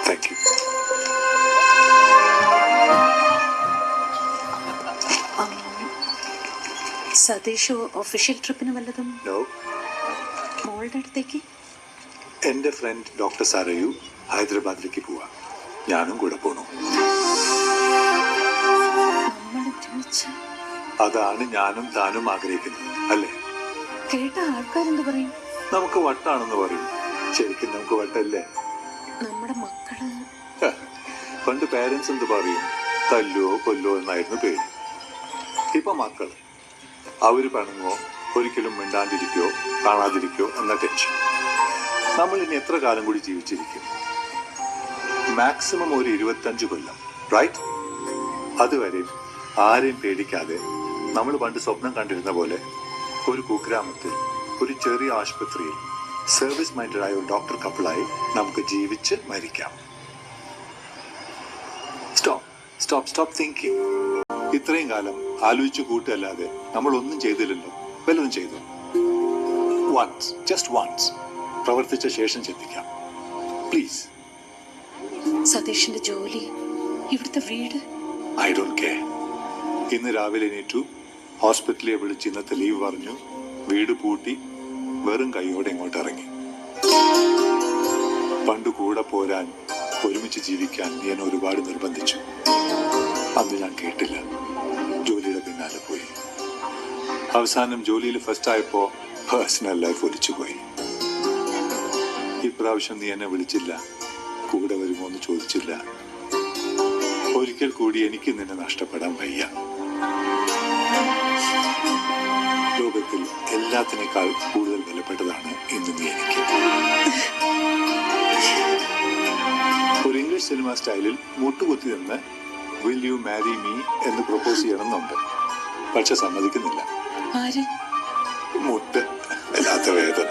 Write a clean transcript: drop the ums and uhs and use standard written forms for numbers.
Thank you. Satheesh official ട്രിപ്പിന് വല്ലതും? No. മോളുടെ അടുത്തേക്ക്? എൻ്റെ ഫ്രണ്ട് ഡോക്ടർ സാരയു ഹൈദരാബാദിലേക്ക് പോവാ. ഞാനും കൂടെ പോണു. അതാണ് ഞാനും താനും ആഗ്രഹിക്കുന്നത്, അല്ലേ? കേട്ട ആൾക്കാരെന്ത് പറയും? നമുക്ക് വട്ടാണെന്ന് പറയും. ശരിക്കും നമുക്ക് വട്ടല്ലേ? നമ്മുടെ മക്കള് പണ്ട് പേരൻസ് എന്ത് പറയും? തല്ലോ കൊല്ലോ എന്നായിരുന്നു പേര്. ഇപ്പൊ മക്കൾ അവര് പണങ്ങോ, ഒരിക്കലും മിണ്ടാണ്ടിരിക്കോ കാണാതിരിക്കോ എന്ന ടെൻഷൻ. നമ്മൾ ഇനി എത്ര കാലം കൂടി ജീവിച്ചിരിക്കും? മാക്സിമം ഒരു 25 കൊല്ലം, റൈറ്റ്? അതുവരെ ആരെയും പേടിക്കാതെ നമ്മൾ പണ്ട് സ്വപ്നം കണ്ടിരുന്ന പോലെ ഒരു കുഗ്രാമത്തിൽ ഒരു ചെറിയ ആശുപത്രിയിൽ സർവീസ് മൈൻഡഡായ ഒരു ഡോക്ടർ കപ്പിളായി നമുക്ക് ജീവിച്ച് മരിക്കാം. Stop thinking. ഇത്രയും കാലം ആലോചിച്ചു കൂട്ടല്ലാതെ നമ്മൾ ഒന്നും ചെയ്തില്ലല്ലോ. വല്ലതും ചെയ്തു? Once, just once. പ്രവർത്തിച്ച ശേഷം ചിന്തിക്കാം, പ്ലീസ്. സതീഷിന്റെ ജോലി, ഇവിടുത്തെ വീട്, ഐ ഡോണ്ട് കെയർ. ഇന്ന് രാവിലെ എണീറ്റു, ഹോസ്പിറ്റലിൽ വിളിച്ച് ഇന്നത്തെ ലീവ് പറഞ്ഞു, വീട് പൂട്ടി വെറും കൈയോടെ ഇങ്ങോട്ട് ഇറങ്ങി. പണ്ട് കൂടെ പോരാൻ, ഒരുമിച്ച് ജീവിക്കാൻ നീ എന്നെ ഒരുപാട് നിർബന്ധിച്ചു. അന്ന് ഞാൻ കേട്ടില്ല, ജോലിയുടെ പിന്നാലെ പോയി. അവസാനം ജോലിയിൽ ഫസ്റ്റ് ആയപ്പോ പേഴ്സണൽ ലൈഫ് ഒലിച്ചുപോയി. ഇപ്രാവശ്യം നീ എന്നെ വിളിച്ചില്ല, കൂടെ വരുമോ എന്ന് ചോദിച്ചില്ല. ഒരിക്കൽ കൂടി എനിക്ക് നിന്നെ നഷ്ടപ്പെടാൻ വയ്യ. ലോകത്തിൽ എല്ലാത്തിനേക്കാൾ കൂടുതൽ വിലപ്പെട്ടതാണ് ഇന്ന് നീ എനിക്ക്. ഒരു ഇംഗ്ലീഷ് സിനിമ സ്റ്റൈലിൽ മുട്ടുകുത്തി നിന്ന് വിൽ യു മാരി മീ എന്ന് പ്രപ്പോസ് ചെയ്യണമെന്നുണ്ട്. പക്ഷെ സമ്മതിക്കുന്നില്ല. ആര്? മുട്ട് വല്ലാത്ത വേദന.